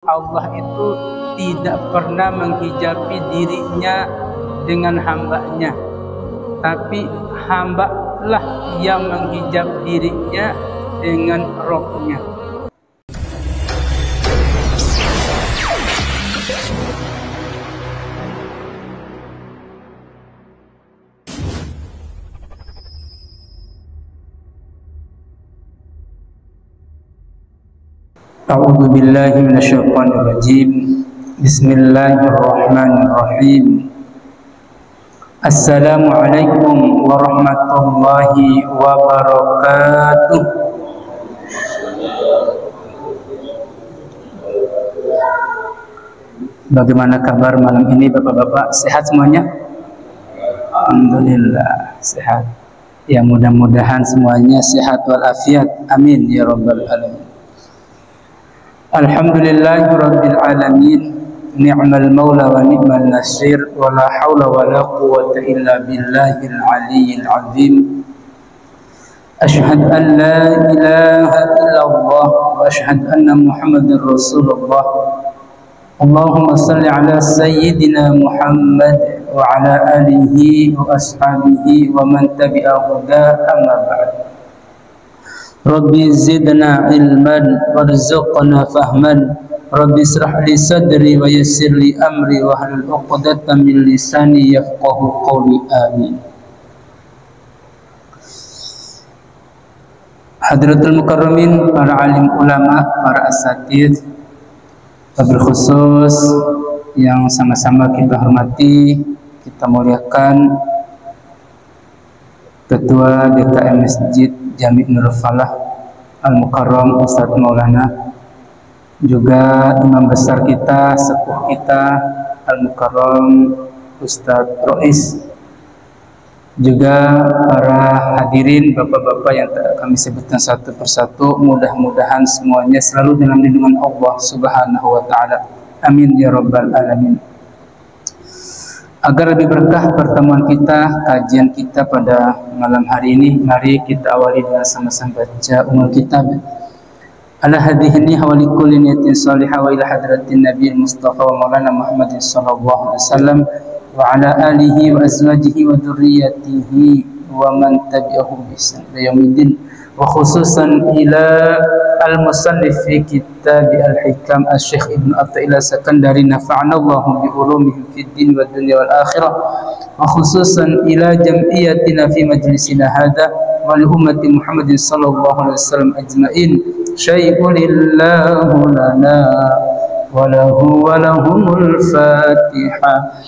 Allah itu tidak pernah menghijabi dirinya dengan hambanya, tapi hambalah yang menghijab dirinya dengan rohnya. A'udzu billahi minasyaitonir rajim. Bismillahirrahmanirrahim. Assalamualaikum warahmatullahi wabarakatuh. Bagaimana kabar malam ini Bapak-bapak? Sehat semuanya? Alhamdulillah sehat. Ya, mudah-mudahan semuanya sehat walafiat. Amin ya rabbal alamin. Alhamdulillahirabbil alamin, ni'mal maula wa ni'mal nasir, wa la haula wa la quwwata illa billahil aliyyil azim. Asyhadu an la ilaha illallah wa asyhadu anna Muhammadar Rasulullah. Allahumma salli ala sayyidina Muhammad wa ala alihi wa ashabihi wa man tabi'ahu amma ba'd. Rabbi zidna ilman warzuqna fahman. Rabbi israh li sadri wa yassir li amri wa hlul 'uqdatam min lisani yafqahu qawli. Amin. Hadratul mukarramin, para alim ulama, para asatidz, wabil khusus yang sama-sama kita hormati, kita muliakan Ketua DKM Masjid Jami' Nurul Falah Al-Mukarram Ustadz Maulana, juga imam besar kita, sepuh kita Al-Mukarram Ustadz Rois, juga para hadirin bapak-bapak yang kami sebutkan satu persatu. Mudah-mudahan semuanya selalu dalam lindungan Allah Subhanahu wa Ta'ala. Amin ya rabbal alamin. Agar lebih berkah pertemuan kita, kajian kita pada malam hari ini, mari kita awali dengan sama-sama baca umul kitab. Ala hadhihi wa li kulli niyatin salihah wa ila hadratin nabiyil mustafa wa maulana Muhammadin sallallahu alaihi wasallam wa ala alihi wa azwajihi wa dzurriyyatihi wa man tabi'ahum bi ihsan ila yaumiddin, wa khususan ila al-musannif fi kitab al-hikam al-syekh Ibnu Athaillah Sakandari, nafa'anallahu bi ulumihi fid din wad dunya wal akhirah, wa khususan ila jam'iyatina fi majlisina hadha wa li ummati Muhammadin sallallahu alaihi wasallam ajma'in. Syai'ulillahu lana wa lahu wa lahumul fatihah.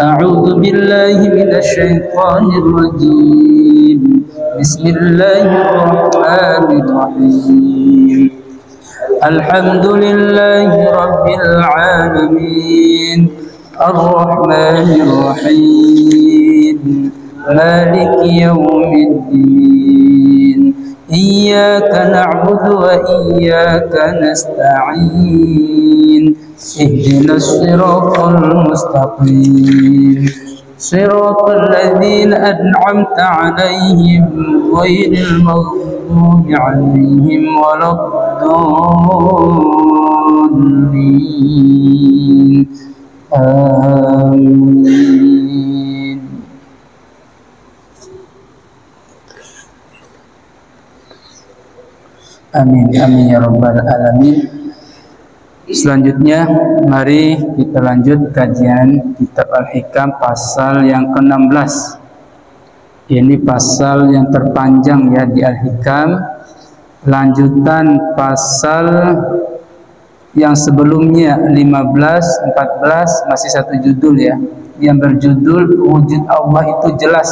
A'udzu billahi minasyaitonir rajim. Bismillahirrahmanirrahim. Alhamdulillahi rabbil alamin, ar-rahmanir rahim, maliki yaumiddin, iyyaka na'budu wa iyyaka nasta'in, ihdinas siratal mustaqim, siratal ladzina an'amta 'alaihim ghairil maghdubi 'alaihim waladdallin. Amin. Amin amin ya rabbal alamin. Selanjutnya mari kita lanjut kajian kitab Al-Hikam pasal yang ke-16. Ini pasal yang terpanjang ya di Al-Hikam, lanjutan pasal yang sebelumnya 15, 14, masih satu judul ya, yang berjudul wujud Allah itu jelas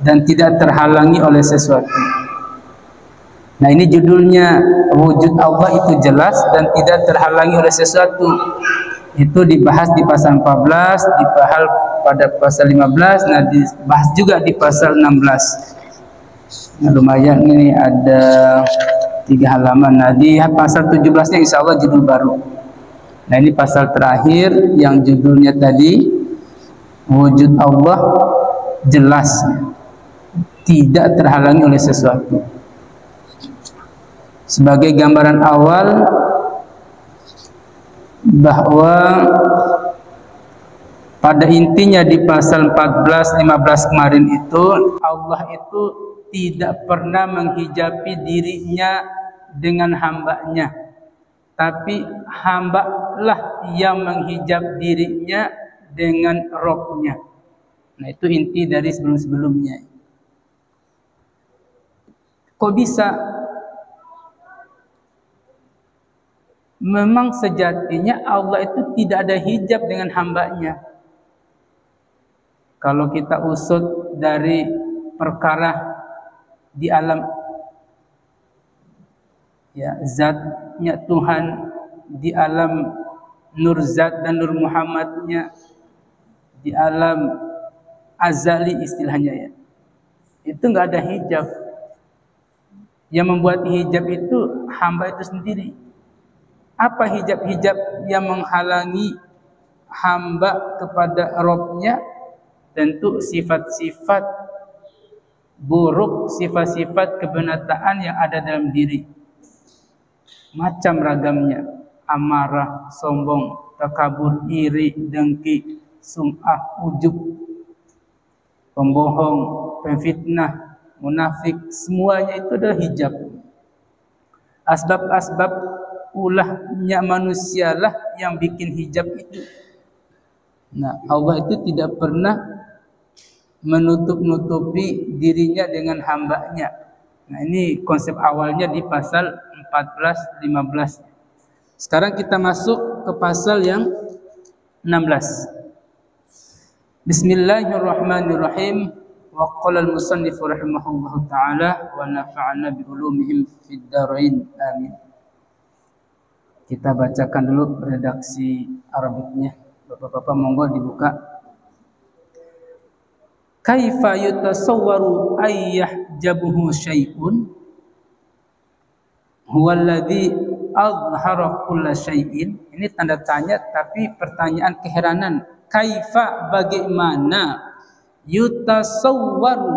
dan tidak terhalangi oleh sesuatu. Nah, ini judulnya, wujud Allah itu jelas dan tidak terhalangi oleh sesuatu. Itu dibahas di pasal 14, dibahas pada pasal 15, nah dibahas juga di pasal 16. Nah, lumayan, ini ada 3 halaman. Nah, di pasal 17-nya insya Allah judul baru. Nah, ini pasal terakhir yang judulnya tadi wujud Allah jelas, tidak terhalangi oleh sesuatu. Sebagai gambaran awal bahwa pada intinya di pasal 14, 15 kemarin itu Allah itu tidak pernah menghijabi dirinya dengan hambanya, tapi hambalah yang menghijab dirinya dengan Robnya. Nah, itu inti dari sebelum-sebelumnya. Kok bisa? Memang sejatinya Allah itu tidak ada hijab dengan hambanya. Kalau kita usut dari perkara di alam, ya, zatnya Tuhan di alam nur zat dan nur Muhammadnya, di alam azali istilahnya, ya, itu nggak ada hijab. Yang membuat hijab itu hamba itu sendiri. Apa hijab-hijab yang menghalangi hamba kepada Robnya? Tentu sifat-sifat buruk, sifat-sifat kebenataan yang ada dalam diri. Macam ragamnya. Amarah, sombong, takabur, iri, dengki, sum'ah, ujub, pembohong, pemfitnah, munafik. Semuanya itu adalah hijab. Asbab-asbab ulahnya manusialah yang bikin hijab itu. Nah, Allah itu tidak pernah menutup-nutupi dirinya dengan hambanya. Nah, ini konsep awalnya di pasal 14, 15. Sekarang kita masuk ke pasal yang 16. Bismillahirrahmanirrahim. Wa qala al-musannif rahimahullahu ta'ala wa nafa'ana bi ulumihim fid dharain. Amin. Kita bacakan dulu redaksi Arabiknya. Bapak-bapak monggo dibuka. Kaifa yutasawwaru ayyahjabuhu syai'un huwallazi azhara kulla syai'in. Ini tanda tanya tapi pertanyaan keheranan. Kaifa, bagaimana, yutasawwaru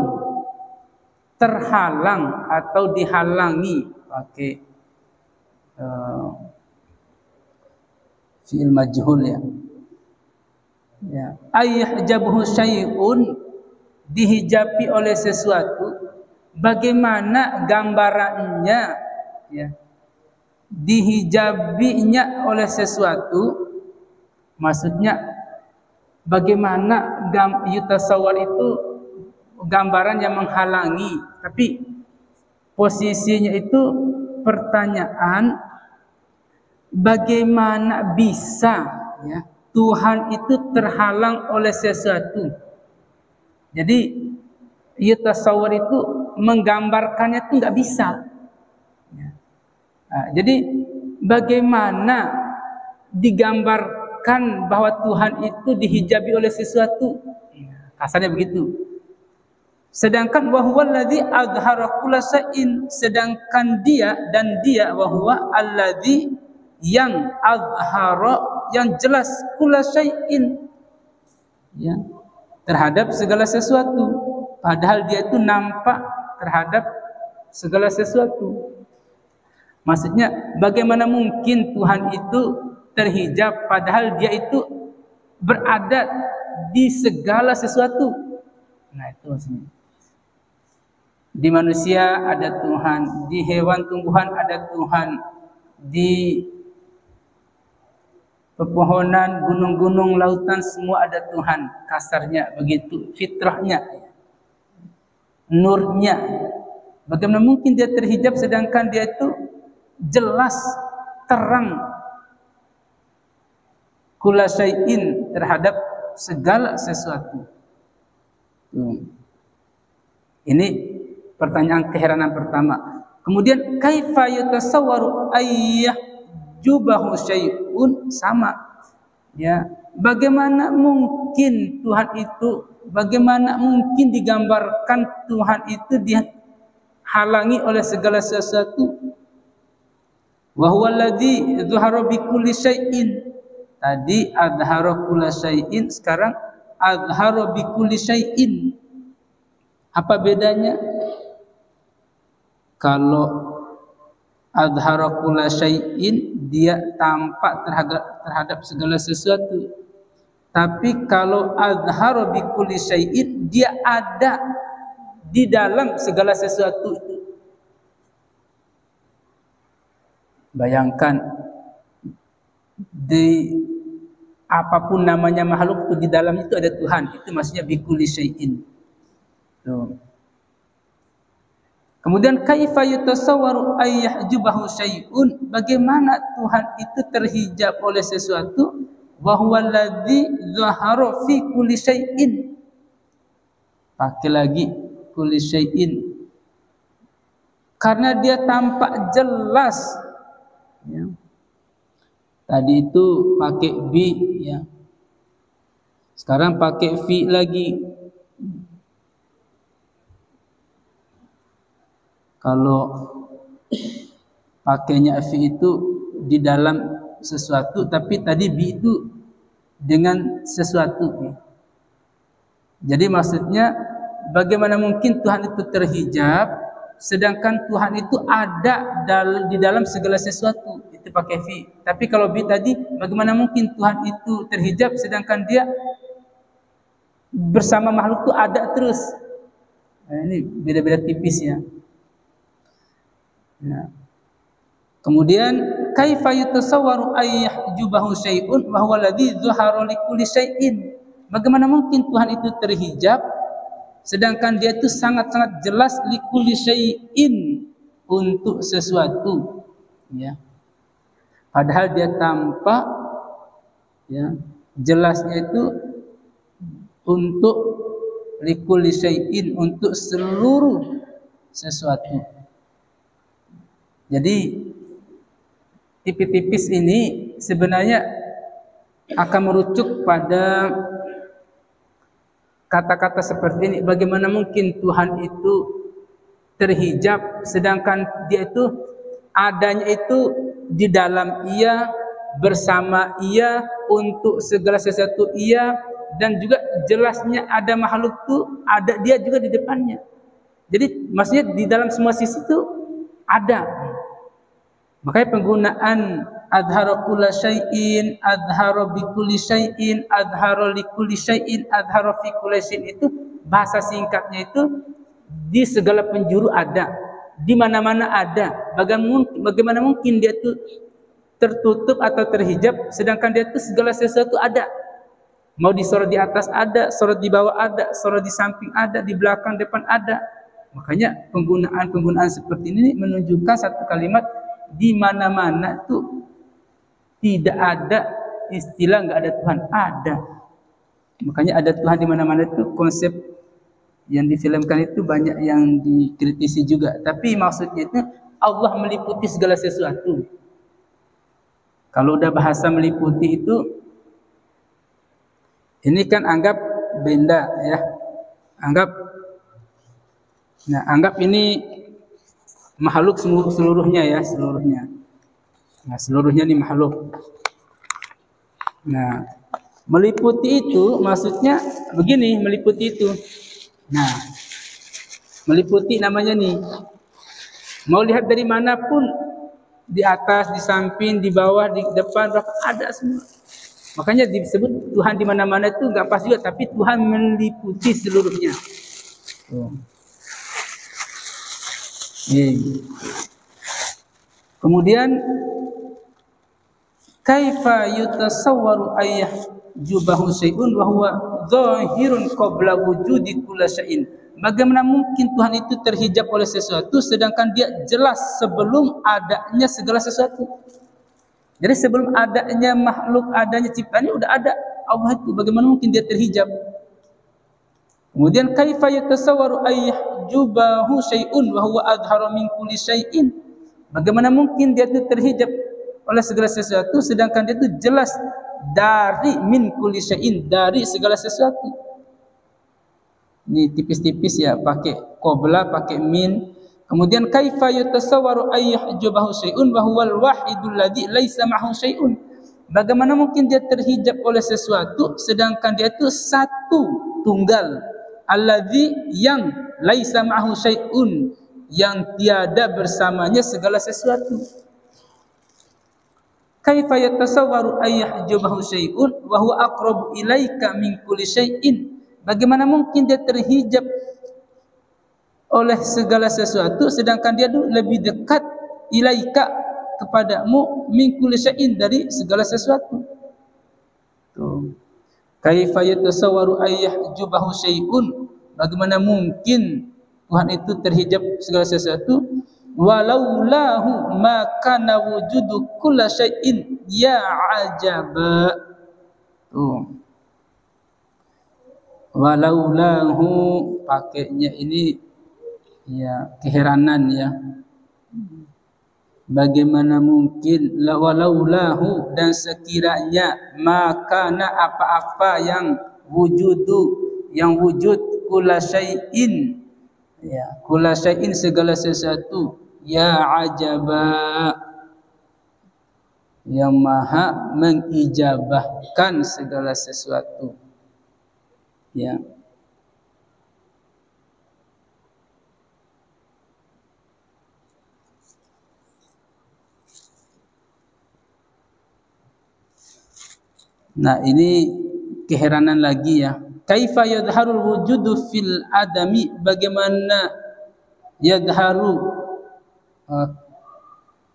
terhalang atau dihalangi, pakai fi'il majhul, ya. Ya, ayyahjabuhu syai'un, dihijabi oleh sesuatu. Bagaimana gambarannya, ya, dihijabinya oleh sesuatu, maksudnya bagaimana yutasawwar itu gambaran yang menghalangi, tapi posisinya itu pertanyaan, bagaimana bisa, ya, Tuhan itu terhalang oleh sesuatu. Jadi yutasawwar itu menggambarkannya itu nggak bisa. Nah, jadi bagaimana digambarkan bahwa Tuhan itu dihijabi oleh sesuatu? Kasarnya begitu. Sedangkan wahuwallazi adhara kulla syai'in, sedangkan dia wahuwa alladzi yang adhara, yang jelas kulla syai'in, ya, terhadap segala sesuatu, padahal dia itu nampak terhadap segala sesuatu. Maksudnya bagaimana mungkin Tuhan itu terhijab padahal dia itu berada di segala sesuatu. Nah, itu maksudnya. Di manusia ada Tuhan, di hewan tumbuhan ada Tuhan, di pepohonan, gunung-gunung, lautan, semua ada Tuhan. Kasarnya begitu, fitrahnya, nurnya. Bagaimana mungkin dia terhijab sedangkan dia itu jelas, terang, kulla syai'in, terhadap segala sesuatu. Ini pertanyaan keheranan pertama. Kemudian kaifa yutasawwaru ayyahjubahu syai'un, sama, ya, bagaimana mungkin Tuhan itu, bagaimana mungkin digambarkan Tuhan itu dihalangi oleh segala sesuatu. Wa huwa alladzi dhahara bi kulli syai'in. Tadi adhara kulla syai'in, sekarang adhara bi kulli syai'in. Apa bedanya? Kalau Adhara kulla syai'in, dia tampak terhadap segala sesuatu. Tapi kalau adhara bi kulli syai'in, dia ada di dalam segala sesuatu itu. Bayangkan di apapun namanya makhluk itu, di dalam itu ada Tuhan. Itu maksudnya bi kulli syai'in. Tuh. Kemudian kaifa yutasawwaru ay yahjubahu syai'un, bagaimana Tuhan itu terhijab oleh sesuatu, wa huwa alladzi zahara fi kulli syai'in. Pakai lagi kulli syai'in, karena dia tampak jelas ya. Tadi itu pakai bi ya. Sekarang pakai fi lagi. Kalau pakainya fi itu di dalam sesuatu, tapi tadi bi itu dengan sesuatu. Jadi maksudnya bagaimana mungkin Tuhan itu terhijab sedangkan Tuhan itu ada di dalam segala sesuatu. Itu pakai fi. Tapi kalau bi tadi, bagaimana mungkin Tuhan itu terhijab sedangkan dia bersama makhluk itu ada terus. Nah, ini beda-beda tipis ya. Nah. Kemudian kaifa yutasawwaru ay yahjubahu syai'un wa huwa alladzi zahara li kulli syai'in. Bagaimana mungkin Tuhan itu terhijab sedangkan dia itu sangat-sangat jelas li kulli syai'in, untuk sesuatu ya. Padahal dia tampak ya, jelasnya itu untuk li kulli syai'in, untuk seluruh sesuatu. Jadi tipis-tipis ini sebenarnya akan merujuk pada kata-kata seperti ini. Bagaimana mungkin Tuhan itu terhijab sedangkan dia itu adanya itu di dalam ia, bersama ia, untuk segala sesuatu ia, dan juga jelasnya ada makhluk itu ada dia juga di depannya. Jadi maksudnya di dalam semua sisi itu ada. Makanya penggunaan adhara kulla syai'in, adhara bi kulli syai'in, adhara li kulli syai'in, adhara fi kulli syai'in, itu bahasa singkatnya itu di segala penjuru ada, di mana-mana ada. Bagaimana mungkin dia itu tertutup atau terhijab sedangkan dia itu segala sesuatu ada. Mau disorot di atas ada, sorot di bawah ada, sorot di samping ada, di belakang depan ada. Makanya penggunaan seperti ini menunjukkan satu kalimat, di mana-mana tuh tidak ada istilah nggak ada Tuhan, ada. Makanya ada Tuhan di mana-mana itu konsep yang difilmkan itu banyak yang dikritisi juga. Tapi maksudnya itu Allah meliputi segala sesuatu. Kalau udah bahasa meliputi itu, ini kan anggap benda ya, anggap ini makhluk seluruhnya ya, seluruhnya. Nah, seluruhnya ini makhluk. Nah, meliputi itu maksudnya begini, meliputi itu. Nah, meliputi namanya nih. Mau lihat dari manapun, di atas, di samping, di bawah, di depan, ada semua. Makanya disebut Tuhan di mana-mana itu enggak pas juga, tapi Tuhan meliputi seluruhnya. Kemudian kaifa yutasawwaru ayyahjubahu syai'un wa huwa zahirun qabla wujudi kulli syai'in. Bagaimana mungkin Tuhan itu terhijab oleh sesuatu sedangkan dia jelas sebelum adanya segala sesuatu. Jadi sebelum adanya makhluk, adanya ciptaan udah ada Allah itu. Bagaimana mungkin dia terhijab? Kemudian kaifa yatasawwaru ayyahjubahu syai'un wa huwa adhara min kulli syai'in. Bagaimana mungkin dia itu terhijab oleh segala sesuatu sedangkan dia itu jelas dari min kulli syai'in, dari segala sesuatu. Ini tipis-tipis ya, pakai qabla, pakai min. Kemudian kaifa yatasawwaru ayyahjubahu syai'un wa huwal wahidul ladzi laisa ma'hu syai'un. Bagaimana mungkin dia terhijab oleh sesuatu sedangkan dia itu satu, tunggal. Alladzi yang laisa ma'hu syai'un, yang tiada bersamanya segala sesuatu. Kaifa yatasawwaru ayyahjubahu syai'un wa huwa aqrabu ilaika min kulli syai'in. Bagaimana mungkin dia terhijab oleh segala sesuatu sedangkan dia lebih dekat ilaika kepadamu min kulli syai'in dari segala sesuatu. Tuh. Kaifa yatasawwaru ayyahjubahu syai'un. Bagaimana mungkin Tuhan itu terhijab segala sesuatu? Walaulahu ma kana wujudu kulla syai'in ya ajaba. Walaulahu pakainya ini ya keheranan ya. Bagaimana mungkin walaulahu dan sekiranya makana apa-apa yang wujud kulla syai'in ya, kulla syai'in segala sesuatu ya ajaba yang maha mengijabahkan segala sesuatu ya. Nah, ini keheranan lagi ya. Kaifa yadharul wujudu fil adami, bagaimana yadharu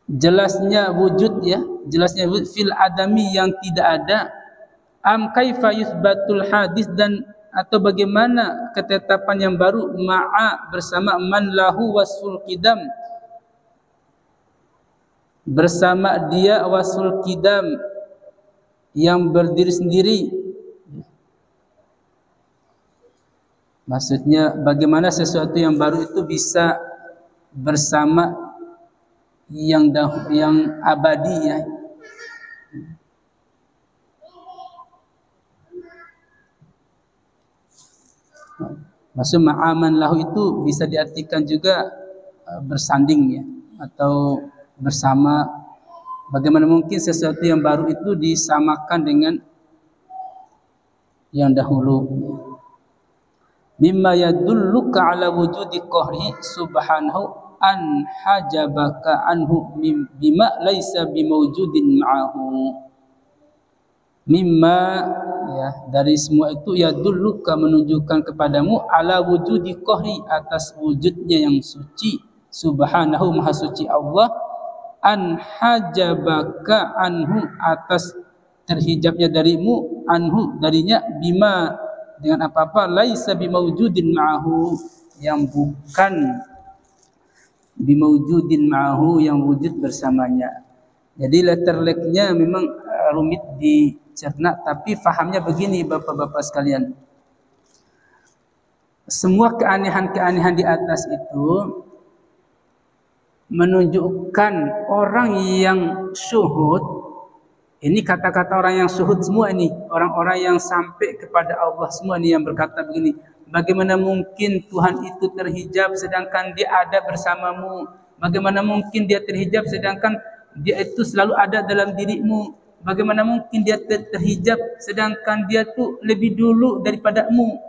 jelasnya wujud ya, jelasnya wujud fil adami yang tidak ada. Am kaifa yuthbatul hadis, dan atau bagaimana ketetapan yang baru ma'a bersama man lahu wasful qidam, bersama dia wasful qidam yang berdiri sendiri. Maksudnya bagaimana sesuatu yang baru itu bisa bersama yang abadi ya. Maksud ma'aman lahu itu bisa diartikan juga bersanding ya, atau bersama. Bagaimana mungkin sesuatu yang baru itu disamakan dengan yang dahulu? Mimma yadulluka ala wujudi qahri subhanahu an hajabaka anhu bima laisa bimawjudin ma'ahu. Mimma ya, dari semua itu yadulluka menunjukkan kepadamu ala wujudi qahri, atas wujudnya yang suci, subhanahu maha suci Allah, an hajabaka anhu, atas terhijabnya darimu, anhu darinya, bima dengan apa-apa, laisa bimawjudin ma'ahu, yang bukan bimawjudin ma'ahu, yang wujud bersamanya. Jadi letter leknya memang rumit dicerna, tapi fahamnya begini Bapak-bapak sekalian. Semua keanehan-keanehan di atas itu menunjukkan orang yang syuhud. Ini kata-kata orang yang syuhud semua ini, orang-orang yang sampai kepada Allah semua ini yang berkata begini, bagaimana mungkin Tuhan itu terhijab sedangkan dia ada bersamamu? Bagaimana mungkin dia terhijab sedangkan dia itu selalu ada dalam dirimu? Bagaimana mungkin dia terhijab sedangkan dia itu lebih dulu daripadamu?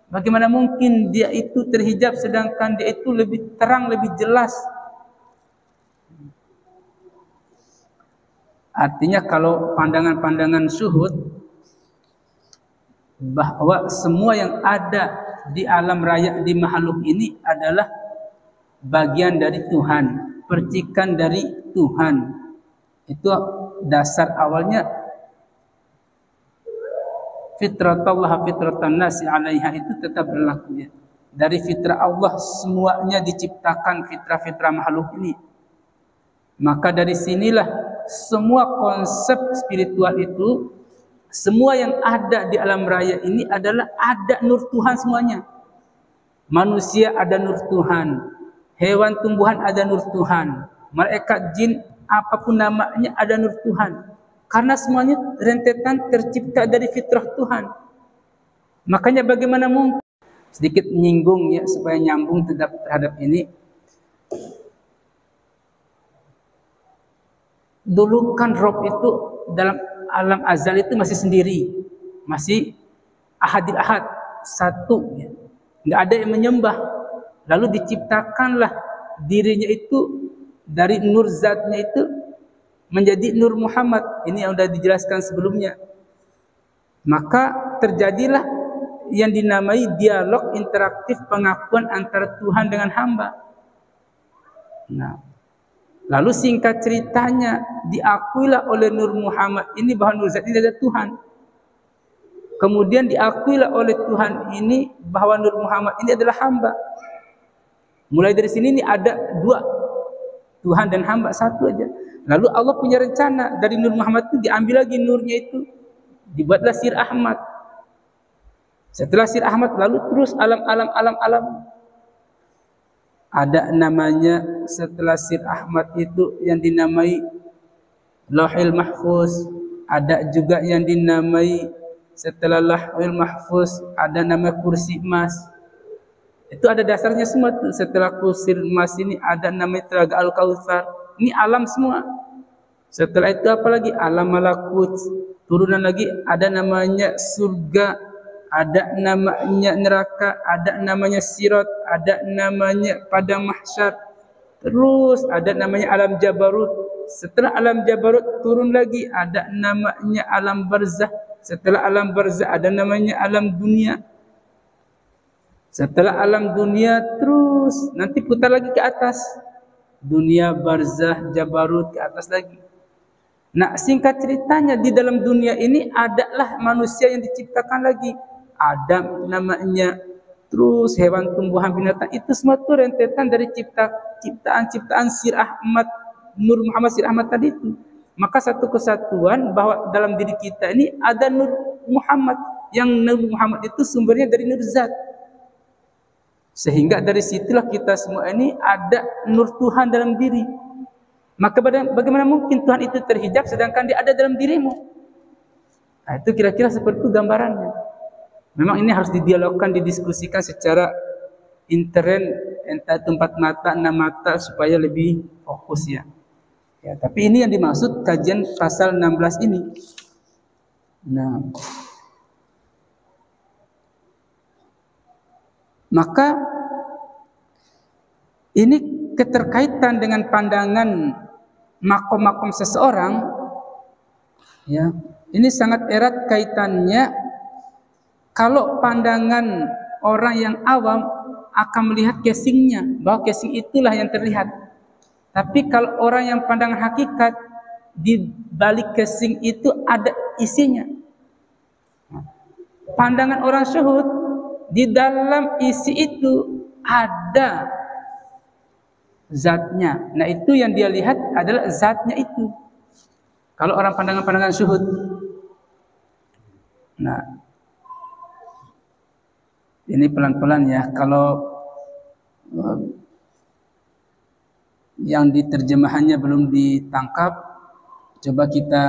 Bagaimana mungkin dia itu terhijab sedangkan dia itu lebih terang, lebih jelas? Artinya kalau pandangan-pandangan syuhud bahwa semua yang ada di alam raya, di makhluk ini adalah bagian dari Tuhan, percikan dari Tuhan. Itu dasar awalnya fitratullah fitratan nasi 'alaiha, itu tetap berlaku ya. Dari fitrah Allah semuanya diciptakan, fitrah-fitrah makhluk ini. Maka dari sinilah semua konsep spiritual itu, semua yang ada di alam raya ini adalah ada nur Tuhan semuanya. Manusia ada nur Tuhan, hewan tumbuhan ada nur Tuhan, malaikat jin apapun namanya ada nur Tuhan. Karena semuanya rentetan tercipta dari fitrah Tuhan. Makanya bagaimana mungkin, sedikit menyinggung ya supaya nyambung terhadap ini. Dulu kan Rob itu dalam alam azal itu masih sendiri, masih ahadil ahad, satu ya. Nggak ada yang menyembah. Lalu diciptakanlah dirinya itu dari nur zatnya itu menjadi nur Muhammad. Ini yang sudah dijelaskan sebelumnya. Maka terjadilah yang dinamai dialog interaktif pengakuan antara Tuhan dengan hamba. Nah, lalu singkat ceritanya diakuilah oleh Nur Muhammad ini bahwa Nur Zat ini adalah Tuhan. Kemudian diakuilah oleh Tuhan ini bahwa Nur Muhammad ini adalah hamba. Mulai dari sini ini ada dua, Tuhan dan hamba satu aja. Lalu Allah punya rencana dari Nur Muhammad itu diambil lagi nurnya itu, dibuatlah Sir Ahmad. Setelah Sir Ahmad lalu terus alam. Ada namanya setelah Sir Ahmad itu yang dinamai Lauhil Mahfuz. Ada juga yang dinamai setelah Lauhil Mahfuz ada nama kursi emas. Itu ada dasarnya semua tuh. Setelah kursi emas ini ada nama Telaga Al-Kautsar. Ini alam semua. Setelah itu apa lagi? Alam malakut. Turunan lagi ada namanya surga, ada namanya neraka, ada namanya sirat, ada namanya padang mahsyar. Terus ada namanya alam jabarut. Setelah alam jabarut turun lagi ada namanya alam barzah. Setelah alam barzah ada namanya alam dunia. Setelah alam dunia terus nanti putar lagi ke atas. Dunia, barzah, jabarut, ke atas lagi. Nah, singkat ceritanya di dalam dunia ini adalah manusia yang diciptakan lagi. Adam namanya, terus hewan, tumbuhan, binatang, itu semua itu rentetan dari ciptaan Sir Ahmad, Nur Muhammad Sir Ahmad tadi itu. Maka satu kesatuan bahwa dalam diri kita ini ada Nur Muhammad, yang Nur Muhammad itu sumbernya dari Nur Zat. Sehingga dari situlah kita semua ini ada Nur Tuhan dalam diri. Maka bagaimana mungkin Tuhan itu terhijab sedangkan dia ada dalam dirimu? Nah, itu kira-kira seperti itu gambarannya. Memang ini harus didialogkan, didiskusikan secara intern, entah tempat mata, 6 mata supaya lebih fokus ya. Ya, tapi ini yang dimaksud kajian pasal 16 ini. Nah, maka ini keterkaitan dengan pandangan makom-makom seseorang, ya, ini sangat erat kaitannya. Kalau pandangan orang yang awam akan melihat casingnya, bahwa casing itulah yang terlihat. Tapi kalau orang yang pandangan hakikat, di balik casing itu ada isinya. Pandangan orang syuhud, di dalam isi itu ada zatnya. Nah, itu yang dia lihat adalah zatnya itu. Kalau orang pandangan syuhud. Nah, ini pelan-pelan ya. Kalau yang diterjemahannya belum ditangkap, coba kita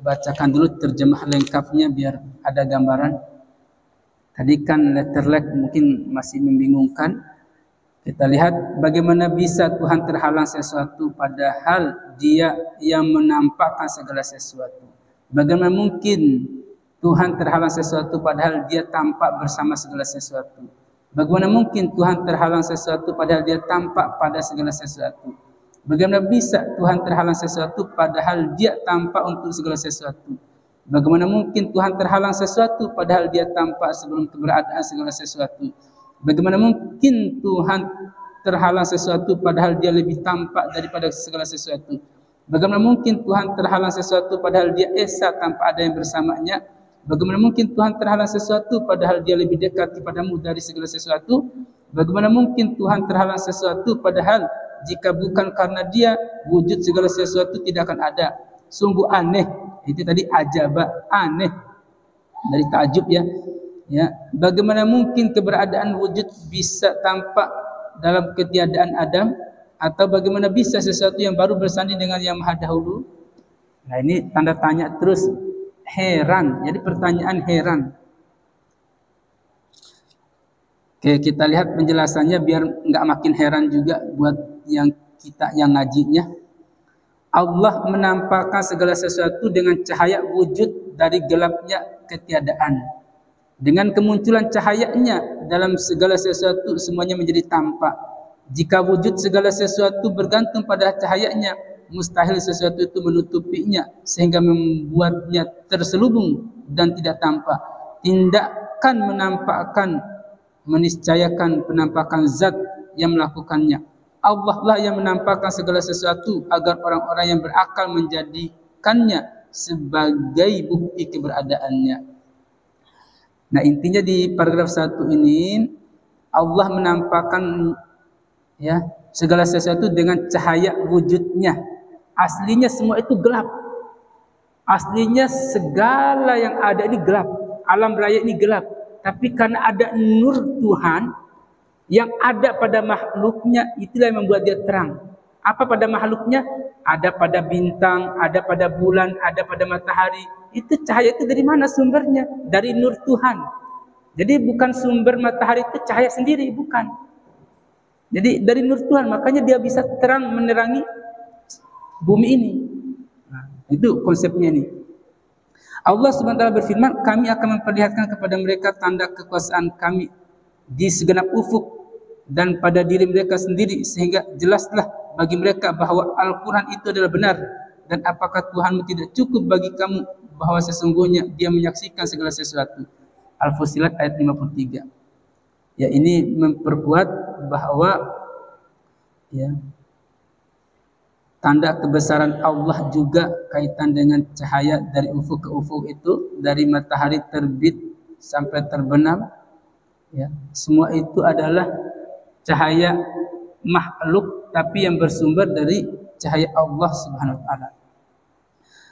bacakan dulu terjemah lengkapnya biar ada gambaran. Tadi kan letterlek mungkin masih membingungkan. Kita lihat bagaimana bisa Tuhan terhalang sesuatu padahal Dia yang menampakkan segala sesuatu. Bagaimana mungkin Tuhan terhalang sesuatu padahal Dia tampak bersama segala sesuatu. Bagaimana mungkin Tuhan terhalang sesuatu padahal Dia tampak pada segala sesuatu. Bagaimana bisa Tuhan terhalang sesuatu padahal Dia tampak untuk segala sesuatu. Bagaimana mungkin Tuhan terhalang sesuatu padahal Dia tampak sebelum keberadaan segala sesuatu. Bagaimana mungkin Tuhan terhalang sesuatu padahal Dia lebih tampak daripada segala sesuatu. Bagaimana mungkin Tuhan terhalang sesuatu padahal Dia esa tanpa ada yang bersamanya. Bagaimana mungkin Tuhan terhalang sesuatu padahal Dia lebih dekat kepadamu dari segala sesuatu. Bagaimana mungkin Tuhan terhalang sesuatu padahal jika bukan karena Dia, wujud segala sesuatu tidak akan ada. Sungguh aneh. Itu tadi ajabah, aneh. Dari takjub ya. Ya, bagaimana mungkin keberadaan wujud bisa tampak dalam ketiadaan Adam, atau bagaimana bisa sesuatu yang baru bersanding dengan yang maha dahulu? Nah, ini tanda tanya terus, heran. Jadi pertanyaan heran. Oke, kita lihat penjelasannya biar nggak makin heran juga buat yang kita yang ngajinya. Allah menampakkan segala sesuatu dengan cahaya wujud dari gelapnya ketiadaan. Dengan kemunculan cahayanya dalam segala sesuatu semuanya menjadi tampak. Jika wujud segala sesuatu bergantung pada cahayanya, mustahil sesuatu itu menutupinya sehingga membuatnya terselubung dan tidak tampak. Tindakan menampakkan, meniscayakan penampakan zat yang melakukannya. Allah lah yang menampakkan segala sesuatu agar orang-orang yang berakal menjadikannya sebagai bukti keberadaannya. Nah, intinya di paragraf 1 ini Allah menampakkan segala sesuatu dengan cahaya wujudnya. Aslinya semua itu gelap. Aslinya segala yang ada ini gelap. Alam raya ini gelap. Tapi karena ada nur Tuhan yang ada pada makhluknya, itulah yang membuat dia terang. Apa pada makhluknya? Ada pada bintang, ada pada bulan, ada pada matahari. Itu cahaya itu dari mana sumbernya? Dari nur Tuhan. Jadi bukan sumber matahari itu cahaya sendiri, bukan. Jadi dari nur Tuhan, makanya dia bisa terang menerangi bumi ini. Nah, itu konsepnya ini. Allah SWT berfirman, kami akan memperlihatkan kepada mereka tanda kekuasaan kami di segenap ufuk dan pada diri mereka sendiri, sehingga jelaslah bagi mereka bahwa Al-Quran itu adalah benar. Dan apakah Tuhanmu tidak cukup bagi kamu bahwa sesungguhnya dia menyaksikan segala sesuatu. Al-Fussilat ayat 53. Ya, ini memperkuat bahwa tanda kebesaran Allah juga kaitan dengan cahaya dari ufuk ke ufuk itu, dari matahari terbit sampai terbenam. Ya, semua itu adalah cahaya makhluk tapi yang bersumber dari cahaya Allah Subhanahu wa taala.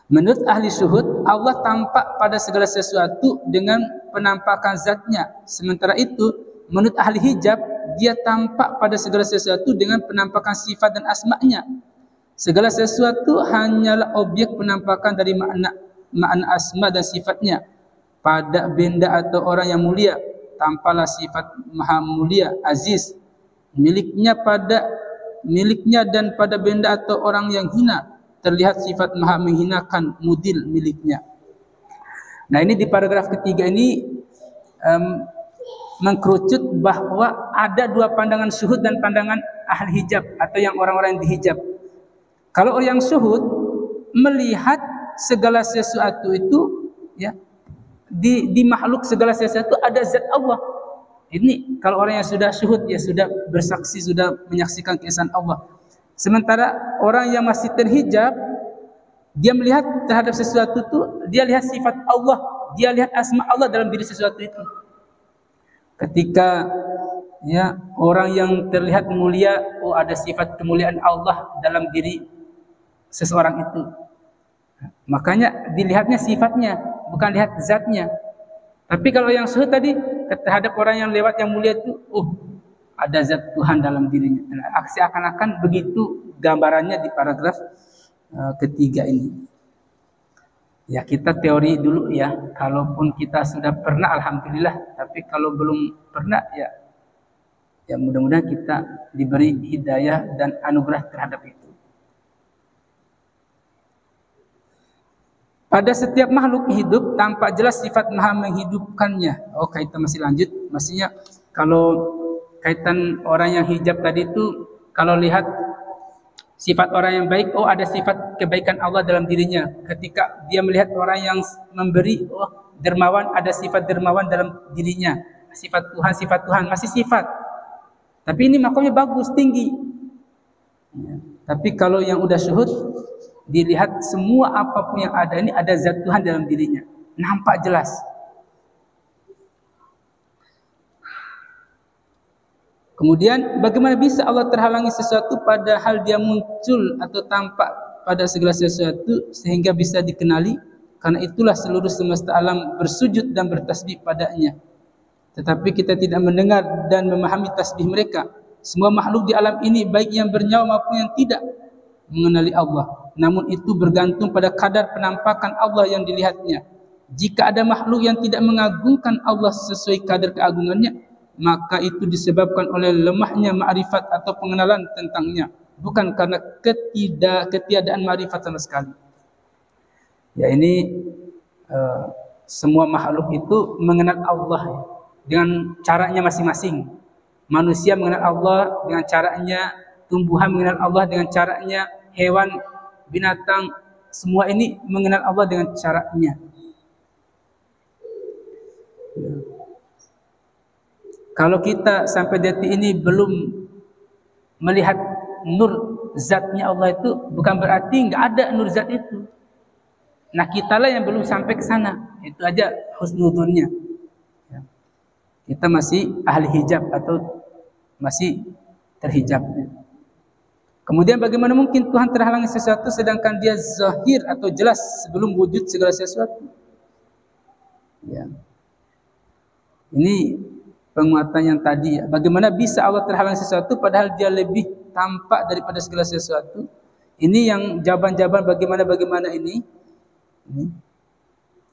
Menurut ahli syuhud, Allah tampak pada segala sesuatu dengan penampakan zatnya. Sementara itu, menurut ahli hijab, dia tampak pada segala sesuatu dengan penampakan sifat dan asma'nya. Segala sesuatu hanyalah objek penampakan dari makna asma dan sifatnya. Pada benda atau orang yang mulia, tampaklah sifat maha mulia, aziz. Miliknya dan pada benda atau orang yang hina, terlihat sifat maha menghinakan, mudil miliknya. Nah, ini di paragraf ketiga ini mengkerucut bahwa ada dua pandangan syuhud dan pandangan ahli hijab atau yang orang-orang yang dihijab. Kalau orang yang syuhud melihat segala sesuatu itu, di makhluk segala sesuatu ada zat Allah. Ini kalau orang yang sudah syuhud, sudah bersaksi, sudah menyaksikan keesaan Allah. Sementara orang yang masih terhijab, dia melihat terhadap sesuatu itu, dia lihat sifat Allah, dia lihat asma Allah dalam diri sesuatu itu. Ketika orang yang terlihat mulia, ada sifat kemuliaan Allah dalam diri seseorang itu. Makanya dilihatnya sifatnya, bukan lihat zatnya. Tapi kalau yang syuhud tadi terhadap orang yang lewat yang mulia itu, ada zat Tuhan dalam dirinya. Aksi akan-akan begitu gambarannya di paragraf ketiga ini. Ya, kita teori dulu ya. Kalaupun kita sudah pernah, alhamdulillah. Tapi kalau belum pernah, ya mudah-mudahan kita diberi hidayah dan anugerah terhadap itu. Pada setiap makhluk hidup tampak jelas sifat maha menghidupkannya. Kaitan masih lanjut. Maksudnya kalau kaitan orang yang hijab tadi itu, kalau lihat sifat orang yang baik, ada sifat kebaikan Allah dalam dirinya. Ketika dia melihat orang yang memberi, dermawan, ada sifat dermawan dalam dirinya. Sifat Tuhan, masih sifat. Tapi ini makamnya bagus, tinggi. Tapi kalau yang udah syuhud, dilihat semua apapun yang ada ini ada zat Tuhan dalam dirinya. Nampak jelas. Kemudian bagaimana bisa Allah terhalangi sesuatu padahal dia muncul atau tampak pada segala sesuatu sehingga bisa dikenali? Karena itulah seluruh semesta alam bersujud dan bertasbih padanya. Tetapi kita tidak mendengar dan memahami tasbih mereka. Semua makhluk di alam ini baik yang bernyawa maupun yang tidak mengenali Allah. Namun itu bergantung pada kadar penampakan Allah yang dilihatnya. Jika ada makhluk yang tidak mengagungkan Allah sesuai kadar keagungannya, maka itu disebabkan oleh lemahnya ma'rifat atau pengenalan tentangnya, bukan karena ketiadaan ma'rifat sama sekali. Ya, ini semua makhluk itu mengenal Allah dengan caranya masing-masing. Manusia mengenal Allah dengan caranya, tumbuhan mengenal Allah dengan caranya, hewan, binatang, semua ini mengenal Allah dengan caranya. Kalau kita sampai detik ini belum melihat nur zatnya Allah itu, bukan berarti enggak ada nur zat itu. Nah, kitalah yang belum sampai ke sana. Itu aja husnudzonnya. Kita masih ahli hijab atau masih terhijab. Kemudian bagaimana mungkin Tuhan terhalangi sesuatu sedangkan dia zahir atau jelas sebelum wujud segala sesuatu? Ya. Ini penguatan yang tadi ya. Bagaimana bisa Allah terhalangi sesuatu padahal dia lebih tampak daripada segala sesuatu? Ini yang jawaban-jawaban bagaimana ini.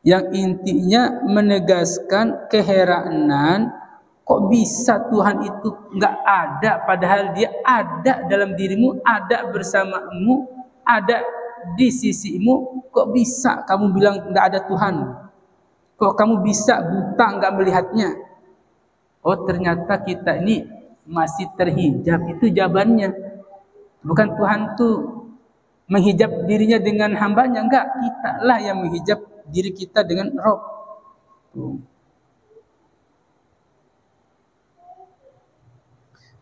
Yang intinya menegaskan keheranan, kok bisa Tuhan itu enggak ada padahal dia ada dalam dirimu, ada bersamamu, ada di sisimu. Kok bisa kamu bilang enggak ada Tuhan? Kok kamu bisa buta enggak melihatnya? Oh, ternyata kita ini masih terhijab. Itu jawabannya. Bukan Tuhan tuh menghijab dirinya dengan hambanya, enggak, kita lah yang menghijab diri kita dengan Rabb.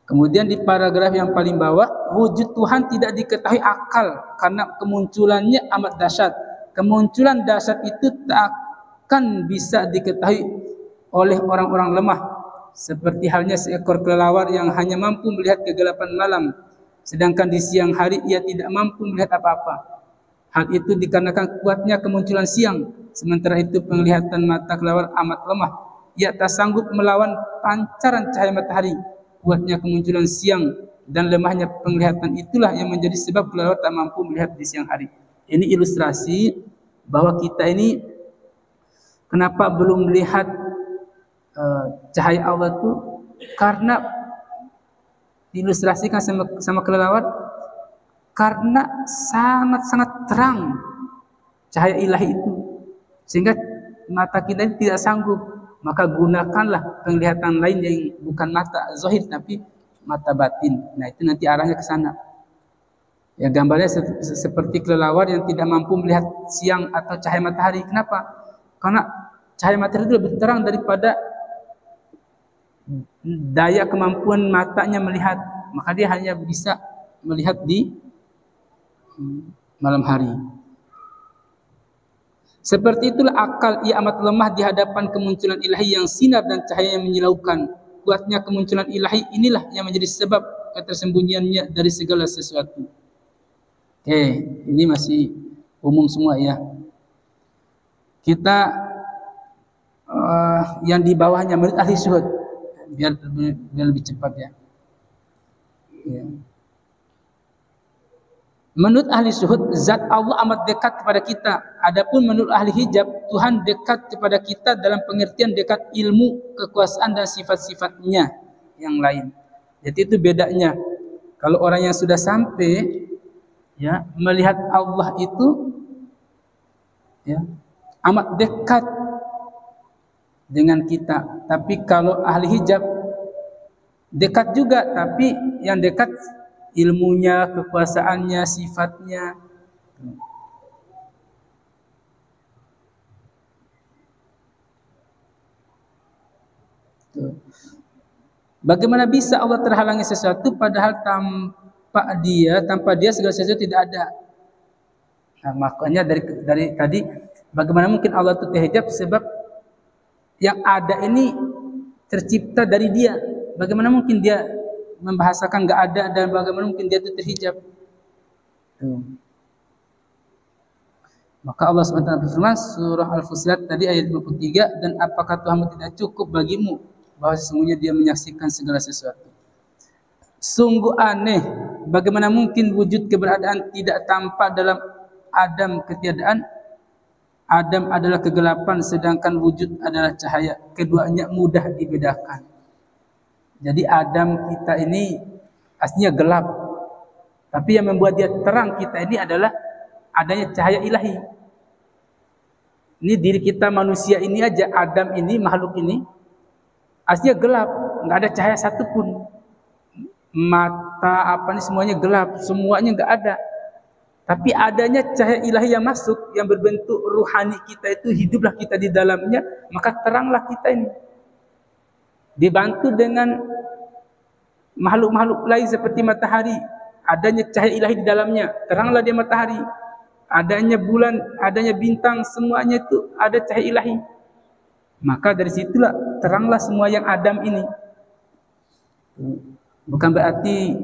Kemudian di paragraf yang paling bawah, wujud Tuhan tidak diketahui akal karena kemunculannya amat dahsyat. Kemunculan dahsyat itu tak akan bisa diketahui oleh orang-orang lemah, seperti halnya seekor kelelawar yang hanya mampu melihat kegelapan malam, sedangkan di siang hari ia tidak mampu melihat apa-apa. Hal itu dikarenakan kuatnya kemunculan siang, sementara itu penglihatan mata kelelawar amat lemah. Ia tak sanggup melawan pancaran cahaya matahari. Kuatnya kemunculan siang dan lemahnya penglihatan itulah yang menjadi sebab kelelawar tak mampu melihat di siang hari. Ini ilustrasi bahwa kita ini kenapa belum melihat cahaya Allah itu, karena diilustrasikan sama kelelawar, karena sangat-sangat terang cahaya ilahi itu, sehingga mata kita ini tidak sanggup. Maka gunakanlah penglihatan lain yang bukan mata zahir tapi mata batin. Nah, itu nanti arahnya ke sana. Ya, gambarnya seperti kelelawar yang tidak mampu melihat siang atau cahaya matahari. Kenapa? Karena cahaya matahari itu lebih terang daripada daya kemampuan matanya melihat. Maka dia hanya bisa melihat di malam hari. Seperti itulah akal ia amat lemah di hadapan kemunculan ilahi yang sinar dan cahaya yang menyilaukan. Kuatnya kemunculan ilahi inilah yang menjadi sebab ketersembunyiannya dari segala sesuatu. Oke, ini masih umum semua ya. Kita yang di bawahnya menurut ahli syuhud, biar lebih cepat ya. Menurut ahli syuhud, zat Allah amat dekat kepada kita. Adapun menurut ahli hijab, Tuhan dekat kepada kita dalam pengertian dekat ilmu, kekuasaan dan sifat-sifatnya yang lain. Jadi itu bedanya. Kalau orang yang sudah sampai ya melihat Allah itu ya amat dekat dengan kita. Tapi kalau ahli hijab dekat juga, tapi yang dekat ilmunya, kekuasaannya, sifatnya. Bagaimana bisa Allah terhalangi sesuatu padahal tanpa dia segala sesuatu tidak ada. Nah, makanya dari tadi bagaimana mungkin Allah itu terhijab, sebab yang ada ini tercipta dari dia. Bagaimana mungkin dia membahasakan enggak ada, dan bagaimana mungkin dia itu terhijab? Maka Allah SWT berfirman surah Al-Fussilat tadi ayat 23, dan apakah Tuhanmu tidak cukup bagimu bahwa sesungguhnya dia menyaksikan segala sesuatu. Sungguh aneh, bagaimana mungkin wujud keberadaan tidak tampak dalam Adam ketiadaan. Adam adalah kegelapan sedangkan wujud adalah cahaya. Keduanya mudah dibedakan. Jadi Adam kita ini aslinya gelap, tapi yang membuat dia terang kita ini adalah adanya cahaya ilahi. Ini diri kita manusia ini aja, Adam ini, makhluk ini aslinya gelap, nggak ada cahaya satupun. Mata apa nih semuanya gelap, semuanya nggak ada. Tapi adanya cahaya ilahi yang masuk, yang berbentuk ruhani kita itu, hiduplah kita di dalamnya, maka teranglah kita ini. Dibantu dengan makhluk-makhluk lain seperti matahari, adanya cahaya ilahi di dalamnya, teranglah dia matahari. Adanya bulan, adanya bintang, semuanya itu ada cahaya ilahi. Maka dari situlah teranglah semua yang Adam ini. Bukan berarti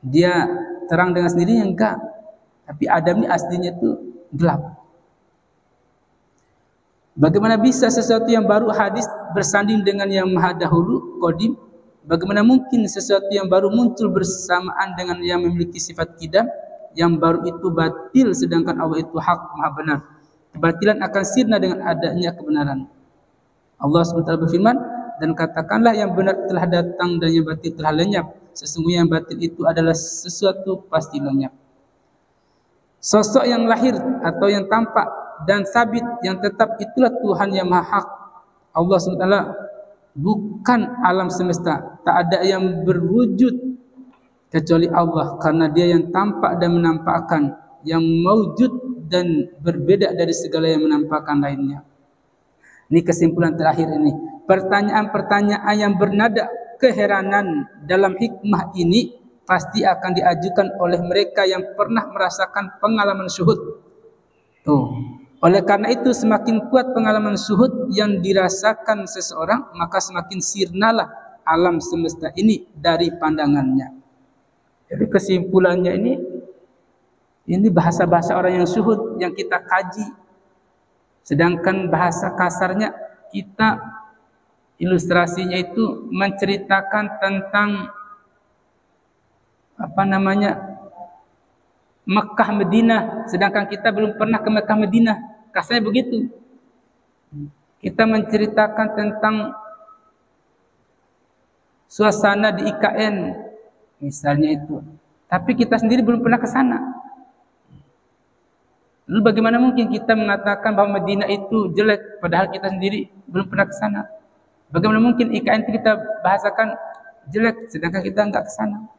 dia terang dengan sendirinya, enggak. Tapi Adam ini aslinya itu gelap. Bagaimana bisa sesuatu yang baru hadis bersanding dengan yang maha dahulu, qadim? Bagaimana mungkin sesuatu yang baru muncul bersamaan dengan yang memiliki sifat qidam? Yang baru itu batil, sedangkan Allah itu hak, maha benar. Kebatilan akan sirna dengan adanya kebenaran. Allah SWT berfirman, dan katakanlah yang benar telah datang dan yang batil telah lenyap. Sesungguhnya yang batil itu adalah sesuatu pasti lenyap. Sosok yang lahir atau yang tampak dan sabit yang tetap itulah Tuhan yang maha hak. Allah SWT bukan alam semesta. Tak ada yang berwujud kecuali Allah, karena dia yang tampak dan menampakkan, yang maujud dan berbeda dari segala yang menampakkan lainnya. Ini kesimpulan terakhir ini. Pertanyaan-pertanyaan yang bernada keheranan dalam hikmah ini pasti akan diajukan oleh mereka yang pernah merasakan pengalaman syuhud. Tuh. Oleh karena itu semakin kuat pengalaman syuhud yang dirasakan seseorang, maka semakin sirnalah alam semesta ini dari pandangannya. Jadi kesimpulannya ini bahasa-bahasa orang yang syuhud yang kita kaji. Sedangkan bahasa kasarnya kita ilustrasinya itu menceritakan tentang Mekah Madinah, sedangkan kita belum pernah ke Mekah Madinah. Kasarnya begitu. Kita menceritakan tentang suasana di IKN misalnya itu, tapi kita sendiri belum pernah ke sana. Lalu bagaimana mungkin kita mengatakan bahwa Madinah itu jelek padahal kita sendiri belum pernah ke sana? Bagaimana mungkin IKN itu kita bahasakan jelek sedangkan kita enggak ke sana?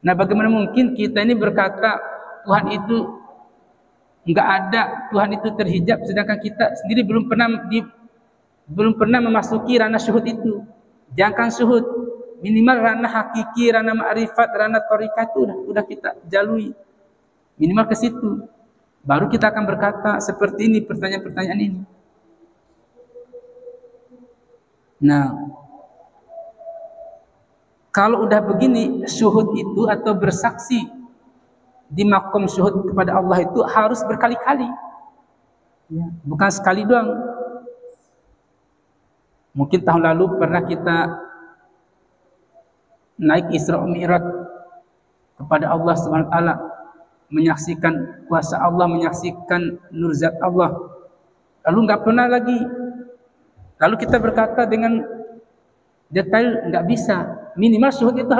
Nah, bagaimana mungkin kita ini berkata Tuhan itu enggak ada, Tuhan itu terhijab, sedangkan kita sendiri belum pernah memasuki ranah syuhud itu. Jangan syuhud, minimal ranah hakiki, ranah ma'rifat, ranah thariqah itu udah kita jalui. Minimal ke situ. Baru kita akan berkata seperti ini pertanyaan-pertanyaan ini. Nah, kalau udah begini, syuhud itu atau bersaksi di makom syuhud kepada Allah itu harus berkali-kali, ya, bukan sekali doang. Mungkin tahun lalu pernah kita naik Isra Mi'raj kepada Allah Subhanahu wa taala, menyaksikan kuasa Allah, menyaksikan nur zat Allah. Lalu enggak pernah lagi. Lalu kita berkata dengan detail, enggak bisa. Minimal syuhud itu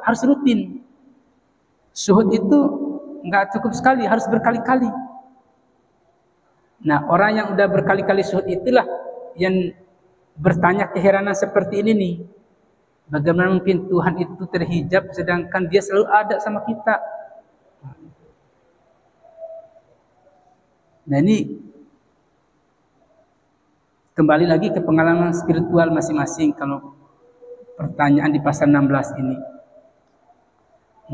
harus rutin. Syuhud itu enggak cukup sekali, harus berkali-kali. Nah, orang yang udah berkali-kali syuhud itulah yang bertanya keheranan seperti ini nih. Bagaimana mungkin Tuhan itu terhijab sedangkan dia selalu ada sama kita? Nah, ini kembali lagi ke pengalaman spiritual masing-masing kalau pertanyaan di pasal 16 ini.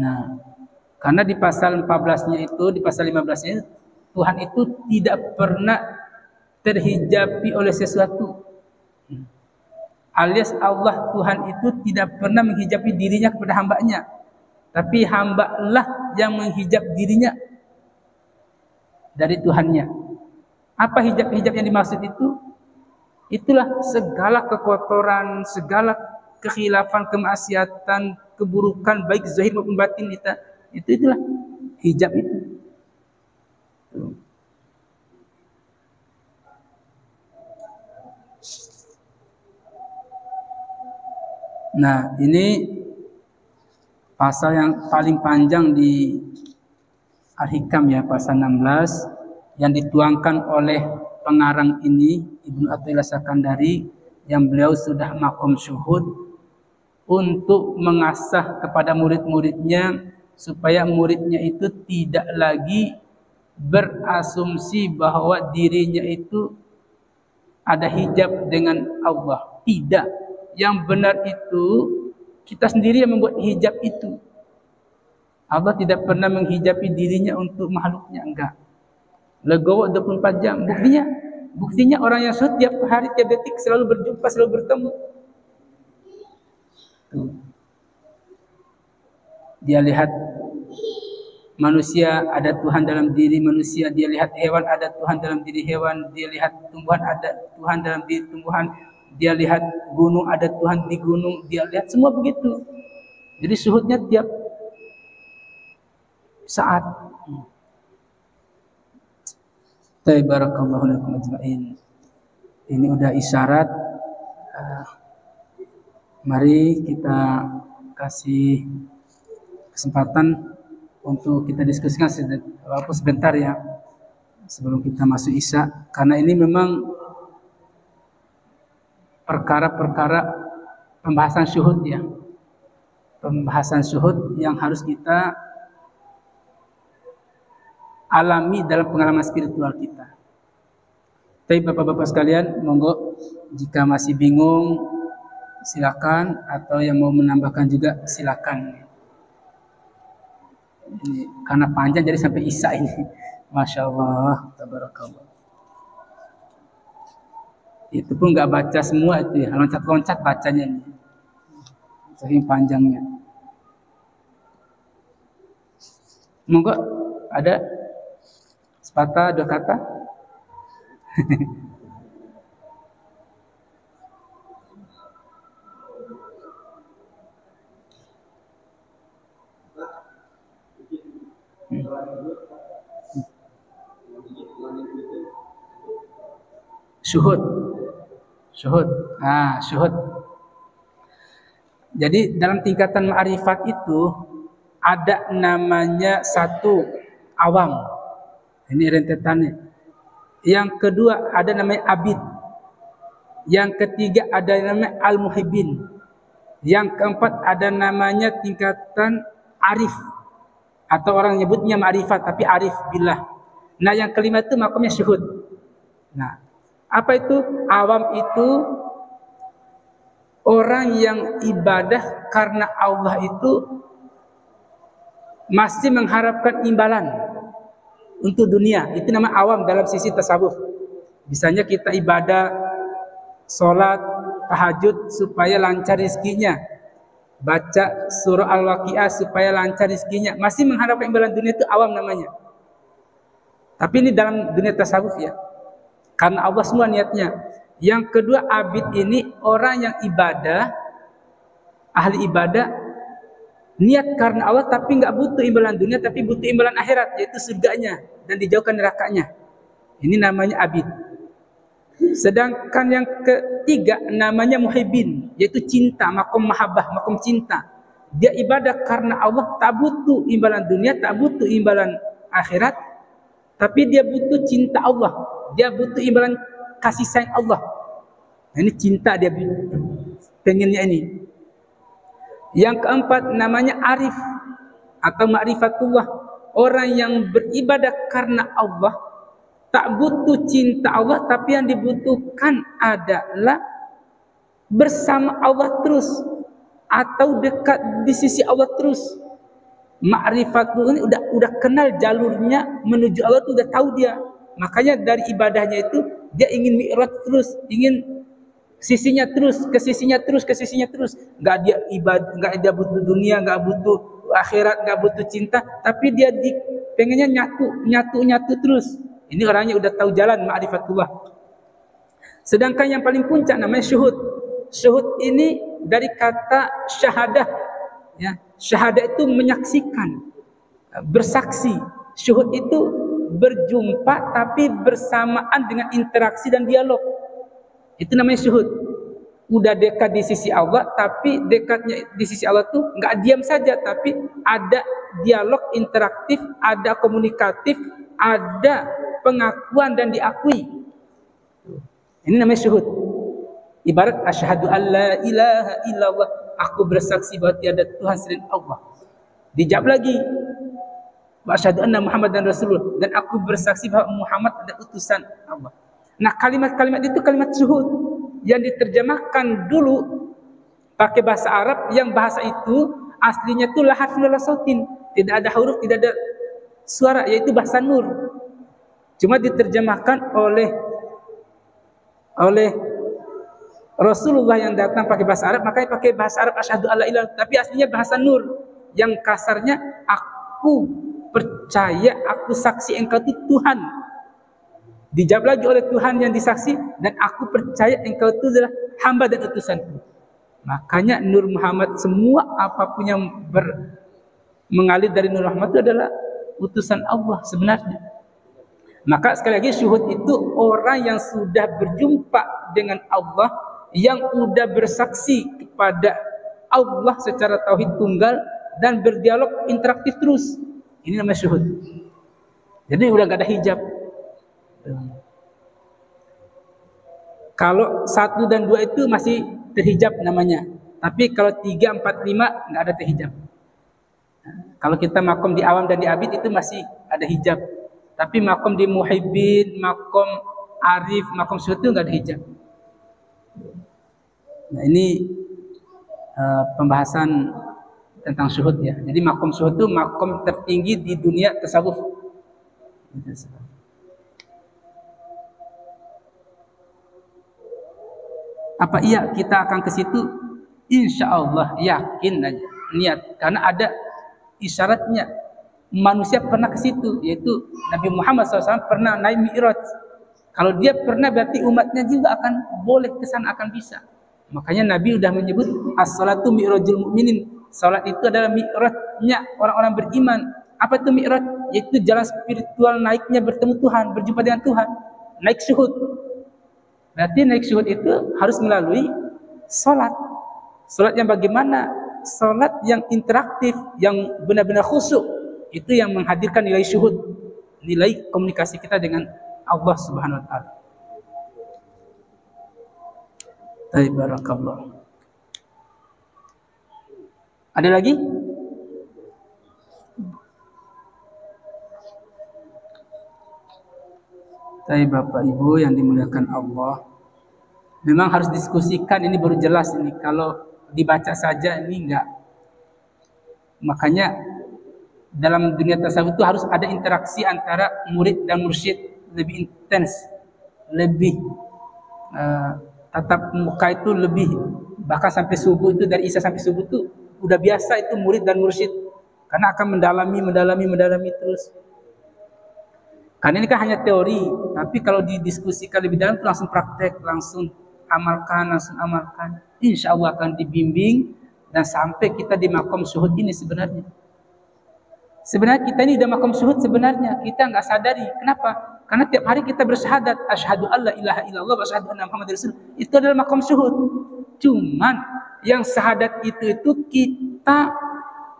Nah, karena di pasal 14-nya itu, di pasal 15-nya Tuhan itu tidak pernah terhijabi oleh sesuatu. Alias Allah Tuhan itu tidak pernah menghijabi dirinya kepada hambanya, tapi hambalah yang menghijab dirinya dari Tuhannya. Apa hijab-hijab yang dimaksud itu? Itulah segala kekotoran, segala kekhilafan, kemaksiatan, keburukan baik zahir maupun batin kita. Itulah hijab itu. Nah, ini pasal yang paling panjang di Al-Hikam ya, pasal 16 yang dituangkan oleh pengarang ini Ibnu Athaillah Sakandari, yang beliau sudah makom syuhud untuk mengasah kepada murid-muridnya supaya muridnya itu tidak lagi berasumsi bahwa dirinya itu ada hijab dengan Allah. Tidak. Yang benar itu kita sendiri yang membuat hijab itu. Allah tidak pernah menghijabi dirinya untuk makhluknya, enggak. Legowo 24 jam. Buktinya orang yang setiap hari, tiap detik selalu berjumpa, selalu bertemu. Dia lihat manusia, ada Tuhan dalam diri manusia. Dia lihat hewan, ada Tuhan dalam diri hewan. Dia lihat tumbuhan, ada Tuhan dalam diri tumbuhan. Dia lihat gunung, ada Tuhan di gunung. Dia lihat semua begitu. Jadi syuhudnya tiap saat. Barakallahu lakum ajma'in. Ini udah isyarat. Mari kita kasih kesempatan untuk kita diskusikan walaupun sebentar ya, sebelum kita masuk Isya, karena ini memang perkara-perkara pembahasan syuhud ya, pembahasan syuhud yang harus kita alami dalam pengalaman spiritual kita. Tapi bapak-bapak sekalian, monggo jika masih bingung silakan, atau yang mau menambahkan juga silakan. Ini karena panjang jadi sampai Isya ini. Masya Allah, tabarakallah. Itu pun nggak baca semua itu ya, loncat-loncat bacanya ini, saking panjangnya. Monggo ada sepatah dua kata. Syuhud. Syuhud. Jadi dalam tingkatan ma'rifat itu ada namanya satu awam. Ini rentetannya. Yang kedua ada namanya abid. Yang ketiga ada namanya al-muhibbin. Yang keempat ada namanya tingkatan arif. Atau orang nyebutnya ma'rifat tapi arif billah. Nah yang kelima itu makamnya syuhud. Nah, apa itu? Awam itu orang yang ibadah karena Allah itu masih mengharapkan imbalan untuk dunia. Itu nama awam dalam sisi tasawuf. Misalnya kita ibadah sholat, tahajud supaya lancar rezekinya, baca surah Al-Waqiah supaya lancar rezekinya, masih mengharapkan imbalan dunia, itu awam namanya. Tapi ini dalam dunia tasawuf ya, karena Allah semua niatnya. Yang kedua abid ini orang yang ibadah, ahli ibadah, niat karena Allah tapi nggak butuh imbalan dunia, tapi butuh imbalan akhirat, yaitu surganya dan dijauhkan nerakanya. Ini namanya abid. Sedangkan yang ketiga namanya muhibbin, yaitu cinta, makom mahabbah, makom cinta. Dia ibadah karena Allah, tak butuh imbalan dunia, tak butuh imbalan akhirat, tapi dia butuh cinta Allah, dia butuh imbalan kasih sayang Allah. Nah, ini cinta dia pengennya ini. Yang keempat namanya arif atau ma'rifatullah, orang yang beribadah karena Allah, tak butuh cinta Allah, tapi yang dibutuhkan adalah bersama Allah terus atau dekat di sisi Allah terus. Ma'rifatullah ini udah kenal jalurnya menuju Allah, itu udah tahu dia. Makanya dari ibadahnya itu dia ingin mi'raj terus, ingin sisinya terus, ke sisinya terus, ke sisinya terus. Enggak dia ibadah, enggak dia butuh dunia, enggak butuh akhirat, enggak butuh cinta, tapi dia pengennya nyatu terus. Ini orangnya udah tahu jalan ma'rifatullah. Sedangkan yang paling puncak namanya syuhud. Syuhud ini dari kata syahadah. Ya, syahadah itu menyaksikan, bersaksi. Syuhud itu berjumpa tapi bersamaan dengan interaksi dan dialog. Itu namanya syuhud. Udah dekat di sisi Allah, tapi dekatnya di sisi Allah tuh nggak diam saja, tapi ada dialog interaktif, ada komunikatif, ada pengakuan dan diakui. Ini namanya syuhud. Ibarat asyhadu alla ilaha illallah aku bersaksi bahwa tiada Tuhan selain Allah. Dijawab lagi, wa asyhadu anna Muhammadan Rasulullah, dan aku bersaksi bahwa Muhammad adalah utusan Allah. Nah, kalimat-kalimat itu kalimat syuhud yang diterjemahkan dulu pakai bahasa Arab, yang bahasa itu aslinya itu la harfun wala sautin, tidak ada huruf, tidak ada suara, yaitu bahasa nur. Cuma diterjemahkan oleh Rasulullah yang datang pakai bahasa Arab, makanya pakai bahasa Arab asyhadu alla ilaha, tapi aslinya bahasa nur yang kasarnya aku percaya, aku saksi engkau itu Tuhan. Dijawab lagi oleh Tuhan yang disaksi, dan aku percaya engkau itu adalah hamba dan utusanku. Makanya Nur Muhammad, semua apapun yang mengalir dari Nur Muhammad itu adalah utusan Allah sebenarnya. Maka sekali lagi syuhud itu orang yang sudah berjumpa dengan Allah, yang sudah bersaksi kepada Allah secara tauhid tunggal dan berdialog interaktif terus. Ini namanya syuhud. Jadi udah gak ada hijab. Kalau 1 dan 2 itu masih terhijab namanya. Tapi kalau 3, 4, 5 nggak ada terhijab. Kalau kita makom di awam dan di abid itu masih ada hijab. Tapi makom di muhibbin, makom arif, makom syuhud itu nggak ada hijab. Nah, ini pembahasan tentang syuhud ya. Jadi makom syuhud itu makom tertinggi di dunia tasawuf. Apa iya kita akan ke situ? Insya Allah, yakin aja, niat. Karena ada isyaratnya. Manusia pernah ke situ, yaitu Nabi Muhammad SAW pernah naik Mi'raj. Kalau dia pernah, berarti umatnya juga akan boleh ke sana, akan bisa. Makanya Nabi sudah menyebut as-salatu mi'rajul mu'minin. Salat itu adalah mi'rajnya orang-orang beriman. Apa itu mi'raj? Yaitu jalan spiritual naiknya bertemu Tuhan, berjumpa dengan Tuhan. Naik syuhud. Berarti naik syuhud itu harus melalui salat. Salat yang bagaimana? Salat yang interaktif, yang benar-benar khusyuk. Itu yang menghadirkan nilai syuhud, nilai komunikasi kita dengan Allah Subhanahu wa taala. Barakallah. Ada lagi? Bapak Ibu yang dimuliakan Allah, memang harus diskusikan, ini baru jelas ini. Kalau dibaca saja ini enggak. Makanya dalam dunia tasawuf itu harus ada interaksi antara murid dan mursyid, lebih intens, lebih tatap muka itu lebih, bahkan sampai subuh itu, dari isya sampai subuh itu udah biasa itu murid dan mursyid, karena akan mendalami terus. Karena ini kan hanya teori, tapi kalau didiskusikan lebih dalam itu langsung praktek, langsung amalkan, insya Allah akan dibimbing dan sampai kita di makom syuhud ini. Sebenarnya kita ini udah makom syuhud, sebenarnya kita nggak sadari. Kenapa? Karena tiap hari kita bersyahadat asyhadu alla ilaha illallah wa asyhadu anna muhammadar rasul. Itu adalah makom syuhud. Cuman yang syahadat itu kita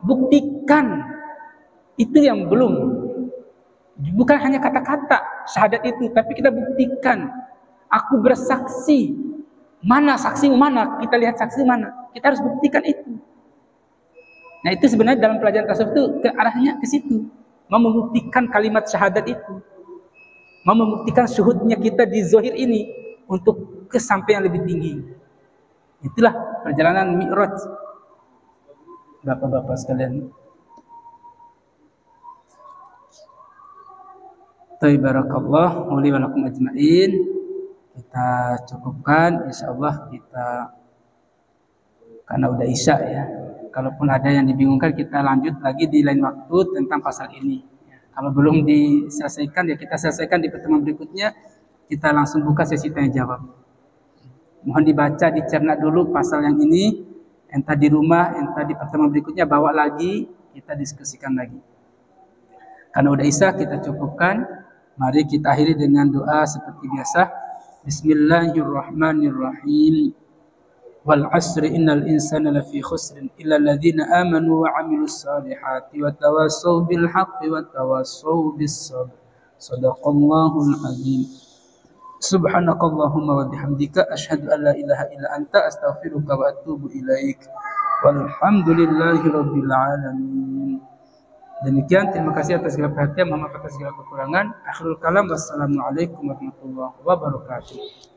buktikan, itu yang belum. Bukan hanya kata-kata syahadat itu, tapi kita buktikan. Aku bersaksi. Mana saksimu mana? Kita lihat saksi mana? Kita harus buktikan itu. Nah, itu sebenarnya dalam pelajaran tasawuf itu ke arahnya ke situ. Mau membuktikan kalimat syahadat itu. Mau membuktikan syuhudnya kita di zahir ini untuk kesampaian lebih tinggi. Itulah perjalanan Mi'raj. Bapak-bapak sekalian. Barakallah wa li wa lakum ajma'in. Kita cukupkan, insyaallah kita, karena udah isya ya. Kalaupun ada yang dibingungkan, kita lanjut lagi di lain waktu tentang pasal ini. Kalau belum diselesaikan, ya kita selesaikan di pertemuan berikutnya. Kita langsung buka sesi tanya jawab. Mohon dibaca, dicerna dulu pasal yang ini. Entah di rumah, entah di pertemuan berikutnya, bawa lagi, kita diskusikan lagi. Karena udah isya, kita cukupkan. Mari kita akhiri dengan doa seperti biasa. Bismillahirrahmanirrahim. Wal asri innal insana lafi khusrin illa alladhina amanu wa 'amilus solihati wa tawassaw bil haqqi wa tawassaw bis sabr. Shadaqallahul azim. Subhanakallahumma wa bihamdika asyhadu an la ilaha illa anta astaghfiruka wa atubu ilaik. Walhamdulillahirabbil alamin. Demikian, terima kasih atas segala perhatian, mohon maaf atas segala kekurangan. Akhirul kalam, wassalamualaikum warahmatullahi wabarakatuh.